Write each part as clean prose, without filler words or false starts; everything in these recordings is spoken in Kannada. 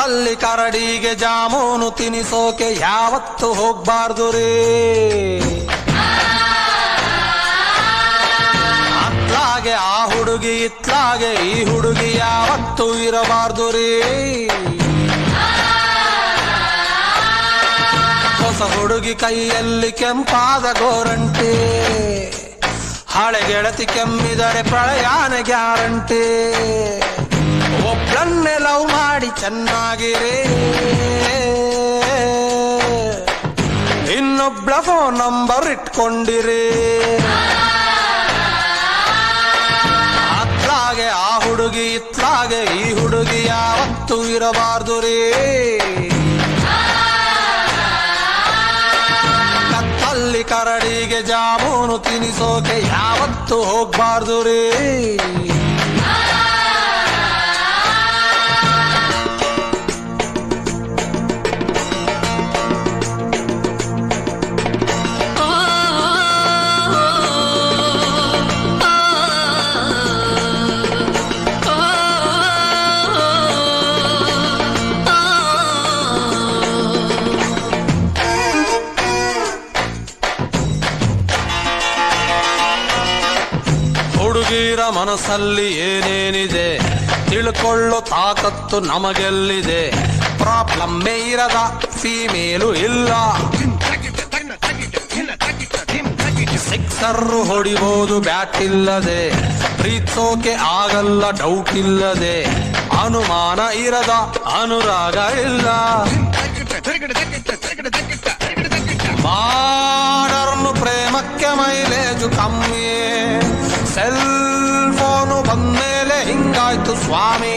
ಕತ್ತಲ್ಲಿ ಕರಡಿಗೆ ಜಾಮೂನು ತಿನಿಸೋಕೆ ಯಾವತ್ತು ಹೋಗ್ಬಾರ್ದು ರೇ. ಅತ್ಲಾಗೆ ಆ ಹುಡುಗಿ ಇತ್ಲಾಗೆ ಈ ಹುಡುಗಿ ಯಾವತ್ತು ಇರಬಾರ್ದು ರೇ. ಹೊಸ ಹುಡುಗಿ ಕೈಯಲ್ಲಿ ಕೆಂಪಾದ ಗೋರಂಟೆ, ಹಳೆ ಗೆಳತಿ ಕೆಮ್ಮಿದರೆ ಪ್ರಳಯಾನ ಗ್ಯಾರಂಟಿ. ಒಬ್ಬಳನ್ನೇ ಲವ್ ಮಾಡಿ ಚೆನ್ನಾಗಿರೇ, ಇನ್ನೊಬ್ಳ ಫೋನ್ ನಂಬರ್ ಇಟ್ಕೊಂಡಿರೇ. ಅತ್ಲಾಗೆ ಆ ಹುಡುಗಿ ಇತ್ಲಾಗೆ ಈ ಹುಡುಗಿ ಯಾವತ್ತು ಇರಬಾರ್ದು ರೇ. ಕತ್ತಲ್ಲಿ ಕರಡಿಗೆ ಜಾಮೂನು ತಿನಿಸೋಕೆ ಯಾವತ್ತು ಹೋಗ್ಬಾರ್ದು ರೇ. ಹುಡುಗಿರ ಮನಸ್ಸಲ್ಲಿ ಏನೇನಿದೆ ತಿಳ್ಕೊಳ್ಳೋ ತಾಕತ್ತು ನಮಗೆಲ್ಲಿದೆ. ಪ್ರಾಬ್ಲಮ್ಮೇ ಇರದ ಫೀಮೇಲು ಇಲ್ಲ, ಸಿಕ್ಸರ್ ಹೊಡಿಬಹುದು ಬ್ಯಾಟ್ ಇಲ್ಲದೆ. ಪ್ರೀತಿಸೋಕೆ ಆಗಲ್ಲ ಡೌಟ್ ಇಲ್ಲದೆ, ಅನುಮಾನ ಇರದ ಅನುರಾಗ ಇಲ್ಲ. ಮಾಡರ್ನು ಪ್ರೇಮಕ್ಕೆ ಮೈಲೇಜು ಕಮ್ಮಿ, ಸೆಲ್ ಫೋನು ಬಂದ್ಮೇಲೆ ಹಿಂಗಾಯ್ತು ಸ್ವಾಮಿ.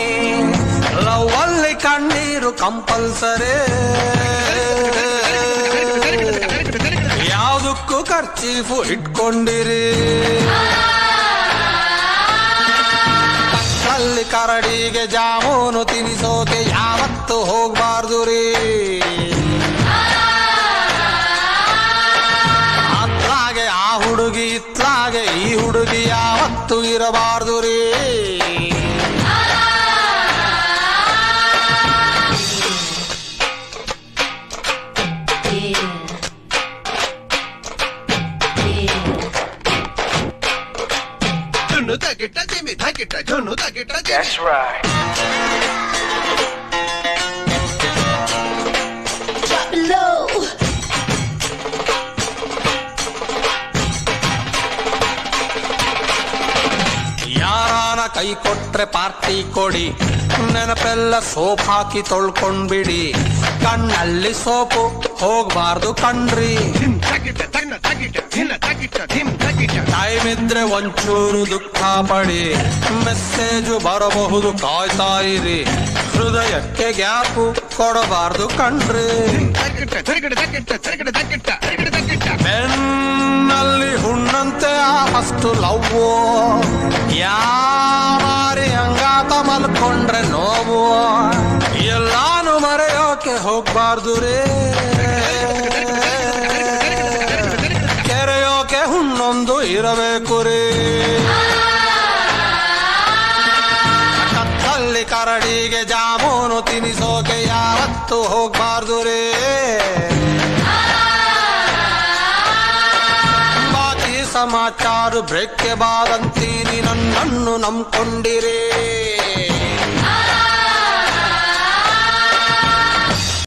ಲವ್ ಅಲ್ಲಿ ಕಣ್ಣೀರು ಕಂಪಲ್ಸರಿ, ಯಾವುದಕ್ಕೂ ಖರ್ಚೀಫು ಇಟ್ಕೊಂಡಿರಿ. ಕತ್ತಲ್ಲಿ ಕರಡಿಗೆ ಜಾಮೂನು ತಿನಿಸೋಕೆ ಯಾವತ್ತು ಹೋಗ್ಬಾರ್ದು ರೀ. ಅತ್ಲಾಗೆ ಆ ಹುಡುಗಿ ಇತ್ಲಾಗೆ ಈ ಹುಡುಗಿ ಯಾವತ್ತು ಇರಬಾರ್ದು ರೀ. That's right. Drop it low. ಯಾರಾನ ಕೈ ಕೊಟ್ರೆ ಪಾರ್ಟಿ ಕೊಡಿ, ನೆನಪೆಲ್ಲ ಸೋಪ್ ಹಾಕಿ ತೊಳ್ಕೊಂಡ್ಬಿಡಿ. ಕಣ್ಣಲ್ಲಿ ಸೋಪು ಹೋಗ್ಬಾರ್ದು ಕಣ್ರಿ. ಟೈಮ್ ಇದ್ರೆ ಒಂಚೂರು ದುಃಖ ಪಡಿ, ಮೆಸೇಜು ಬರಬಹುದು ಕಾಯ್ತಾ ಇರಿ. ಹೃದಯಕ್ಕೆ ಗ್ಯಾಪು ಕೊಡಬಾರ್ದು ಕಣ್ರಿ. ಬೆನ್ನಲ್ಲಿ ಹುಣ್ಣಂತೆ ಆ ಫಸ್ಟ್ ಲವ್ವು, ಯಾರಿ ಹಂಗಾತ ಮಲ್ಕೊಂಡ್ರೆ ನೋವು. ಎಲ್ಲಾನು ಮರೆಯೋಕೆ ಹೋಗ್ಬಾರ್ದು ರೇ, ಕೆರೆಯೋಕೆ ಹುಣ್ಣೊಂದು ಇರಬೇಕು ರೇ. ಕತ್ತಲ್ಲಿ ಕರಡಿಗೆ ಜಾಮೂನು ತಿನಿಸೋಕೆ ಯಾವತ್ತು ಹೋಗ್ಬಾರ್ದು ರೇ. ಬಾಕಿ ಸಮಾಚಾರ ಬ್ರೇಕ್ಗೆ ಬಾದಂತೀನಿ, ನನ್ನನ್ನು ನಂಬ್ಕೊಂಡಿರೇ.